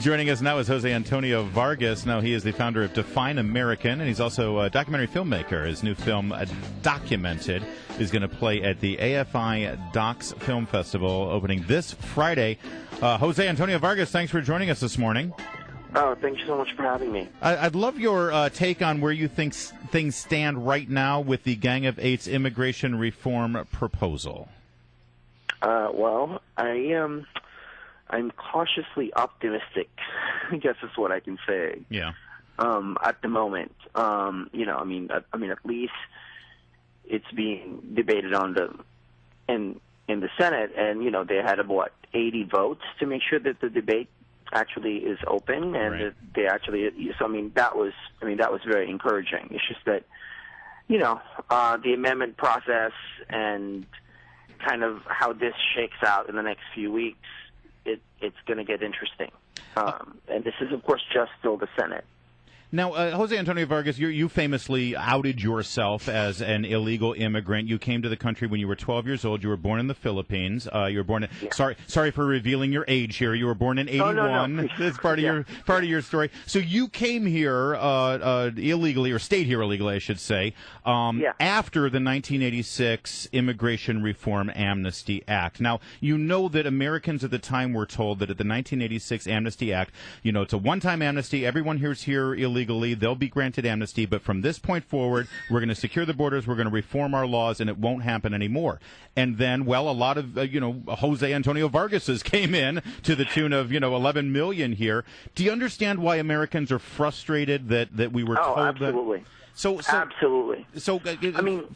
Joining us now is Jose Antonio Vargas. Now, he is the founder of Define American, and he's also a documentary filmmaker. His new film, Documented, is going to play at the AFI Docs Film Festival, opening this Friday. Jose Antonio Vargas, thanks for joining us this morning. Oh, thank you so much for having me. I'd love your take on where you think things stand right now with the Gang of Eight's immigration reform proposal. Well, I'm cautiously optimistic, I guess is what I can say. Yeah. At the moment, at least it's being debated in the Senate, and they had 80 votes to make sure that the debate actually is open, and right. that they actually. So that was very encouraging. It's just that the amendment process and kind of how this shakes out in the next few weeks, it's going to get interesting. And this is, of course, just still the Senate. Now, Jose Antonio Vargas, you famously outed yourself as an illegal immigrant. You came to the country when you were 12 years old. You were born in the Philippines. You were born. Sorry for revealing your age here. You were born in '81. No. It's part of your story. So you came here illegally, or stayed here illegally, I should say, after the 1986 Immigration Reform Amnesty Act. Now, you know that Americans at the time were told that at the 1986 Amnesty Act, it's a one-time amnesty. Everyone here's here illegally. They'll be granted amnesty, but from this point forward, we're going to secure the borders, we're going to reform our laws, and it won't happen anymore. And then, a lot of, Jose Antonio Vargases came in to the tune of, 11 million here. Do you understand why Americans are frustrated that we were told absolutely. that? So absolutely. So,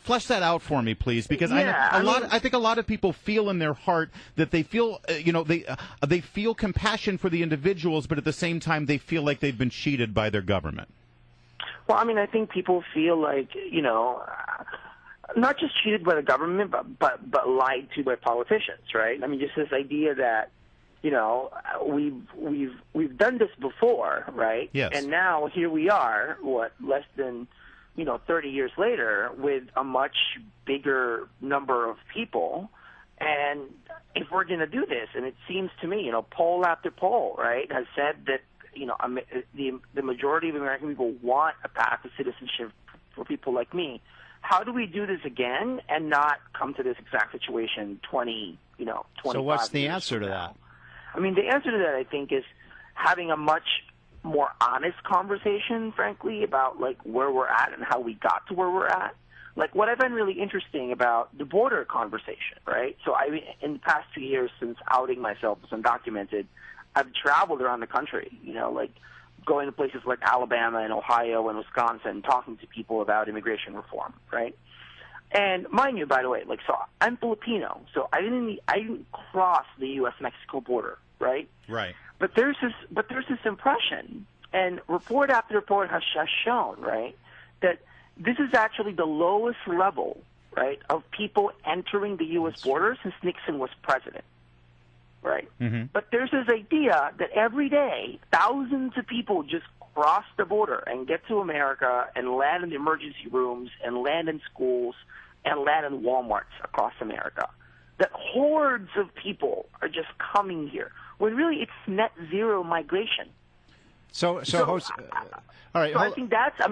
flesh that out for me, please, because I think a lot of people feel in their heart that they feel, they feel compassion for the individuals, but at the same time they feel like they've been cheated by their government. Well, I think people feel like, not just cheated by the government, but lied to by politicians, right? Just this idea that, we've done this before, right? Yes. And now here we are, less than 30 years later, with a much bigger number of people. And if we're going to do this, and it seems to me, poll after poll, right, has said that, the majority of American people want a path to citizenship for people like me. How do we do this again and not come to this exact situation 25 So what's the years answer to now? that? The answer to that, I think, is having a much more honest conversation, frankly, about where we're at and how we got to where we're at. What I find really interesting about the border conversation, right? So in the past 2 years since outing myself as undocumented, I've traveled around the country, going to places like Alabama and Ohio and Wisconsin, talking to people about immigration reform, right? And mind you, by the way, so I'm Filipino, so I didn't cross the U.S.-Mexico border, right? Right. But there's this impression, and report after report has shown, right, that this is actually the lowest level, right, of people entering the U.S. border since Nixon was president, right? Mm-hmm. But there's this idea that every day thousands of people just cross the border and get to America and land in the emergency rooms and land in schools and land in Walmarts across America. That hordes of people are just coming here, when really it's net zero migration. All right. So I think that's a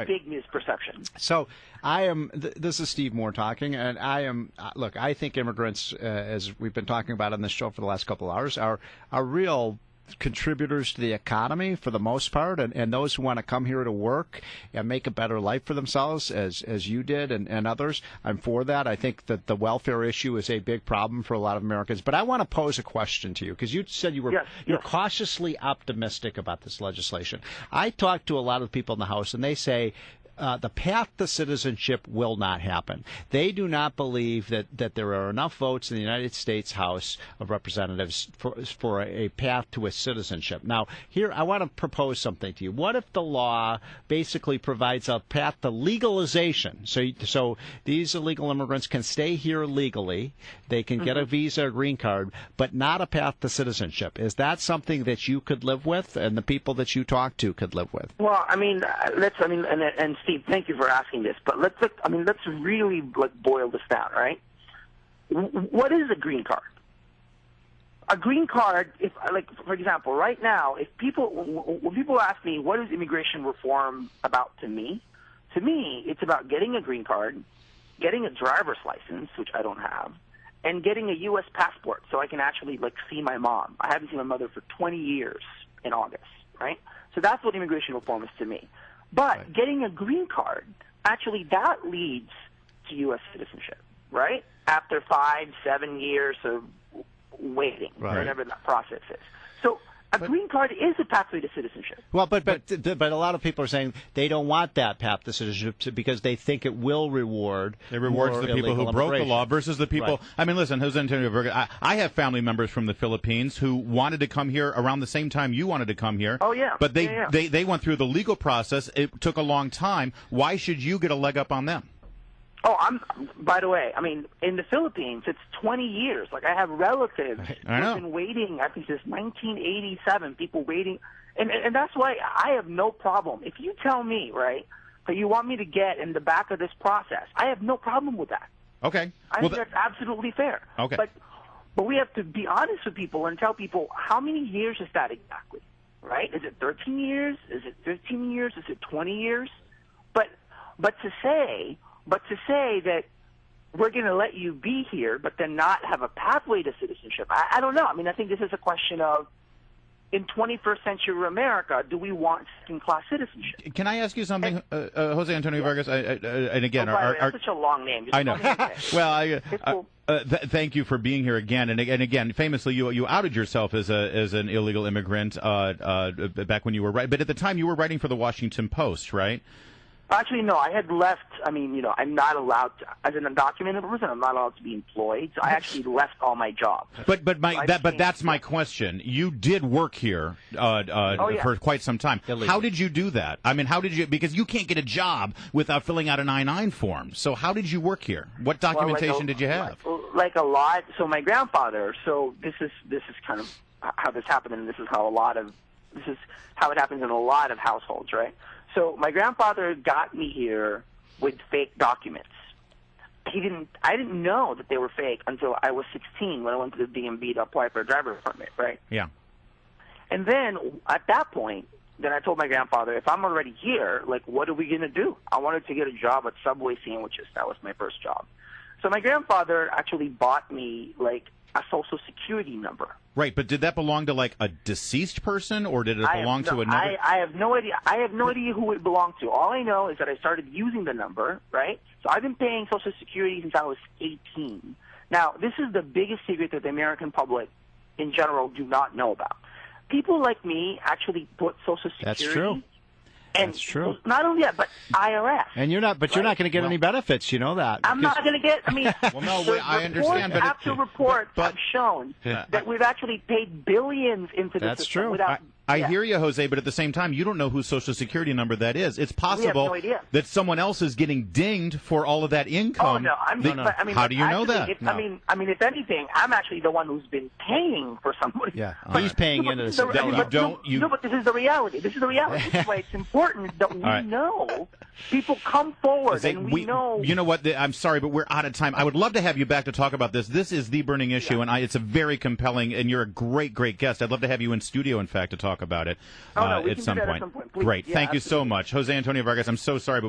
big misperception. So I am. This is Steve Moore talking, and I am. Look, I think immigrants, as we've been talking about on this show for the last couple of hours, are real contributors to the economy for the most part, and those who want to come here to work and make a better life for themselves, as you did and others. I'm for that. I think that the welfare issue is a big problem for a lot of Americans. But I want to pose a question to you, because you said you're cautiously optimistic about this legislation. I talk to a lot of people in the House, and they say the path to citizenship will not happen. They do not believe that there are enough votes in the United States House of Representatives for a path to a citizenship. Now, here, I want to propose something to you. What if the law basically provides a path to legalization? So these illegal immigrants can stay here legally, they can get a visa or green card, but not a path to citizenship. Is that something that you could live with, and the people that you talk to could live with? Well, and Steve, thank you for asking this, but let's really boil this down, right? What is a green card? a green card, if like for example, right now, when people ask me what is immigration reform about to me it's about getting a green card, getting a driver's license, which I don't have, and getting a U.S. passport so I can actually like see my mom. I haven't seen my mother for 20 years in August, right? So that's what immigration reform is to me. But getting a green card, actually that leads to U.S. citizenship, right? After 5-7 years of waiting, whatever that process is. So a green card is a pathway to citizenship. Well, but a lot of people are saying they don't want that path to citizenship because they think it will reward. It rewards the people who broke the law versus the people. Right. I mean, listen, Jose Antonio Vargas, I have family members from the Philippines who wanted to come here around the same time you wanted to come here. Oh yeah. But they went through the legal process. It took a long time. Why should you get a leg up on them? Oh, by the way, I mean, in the Philippines, it's 20 years. Like, I have relatives who've been waiting, I think since 1987, people waiting. And that's why I have no problem. If you tell me, right, that you want me to get in the back of this process, I have no problem with that. Okay. I think that's absolutely fair. Okay. But we have to be honest with people and tell people, how many years is that exactly, right? Is it 13 years? Is it 15 years? Is it 20 years? But to say that we're going to let you be here, but then not have a pathway to citizenship, I don't know. I mean, I think this is a question of, in 21st century America, do we want second-class citizenship? Can I ask you something, Jose Antonio Vargas? And again, that's such a long name. Just I know. Well, thank you for being here again. And again, famously, you outed yourself as an illegal immigrant back when you were but at the time you were writing for the Washington Post, right? Actually, no. I had left. I mean, I'm not allowed to, as an undocumented person, I'm not allowed to be employed. So I actually left all my jobs. But that's my question. You did work here for quite some time. Illegal. How did you do that? I mean, how did you? Because you can't get a job without filling out an I-9 form. So how did you work here? What documentation did you have? Like a lot. So my grandfather. So this is kind of how this happened, and this is how it happens in a lot of households, right? So my grandfather got me here with fake documents. I didn't know that they were fake until I was 16 when I went to the DMV to apply for a driver's permit, right? Yeah. And then at that point, then I told my grandfather, if I'm already here, like, what are we going to do? I wanted to get a job at Subway sandwiches. That was my first job. So my grandfather actually bought me, like, a Social Security number. Right, but did that belong to like a deceased person, or did it belong to another? I have no idea. I have no idea who it belonged to. All I know is that I started using the number, right? So I've been paying Social Security since I was 18. Now, this is the biggest secret that the American public in general do not know about. People like me actually put Social Security. That's true. And that's true. Not only that, but IRS. And you're not going to get any benefits. You know that. I'm not going to get. I mean, well, no, I understand. But after reports have shown that we've actually paid billions into the system. True. Without, I hear you, Jose, but at the same time, you don't know whose Social Security number that is. It's possible that someone else is getting dinged for all of that income. Oh no, I mean, how do you know that? I mean, if anything, I'm actually the one who's been paying for somebody. Yeah, he's paying into the system. No, but this is the reality. This is the reality. This is why it's important that we know people come forward and we know. You know what? I'm sorry, but we're out of time. I would love to have you back to talk about this. This is the burning issue, and it's a very compelling. And you're a great guest. I'd love to have you in studio, in fact, to talk about it we at can some do that point. At some point. Please. Great. Yeah, Thank you so much. Jose Antonio Vargas, I'm so sorry, but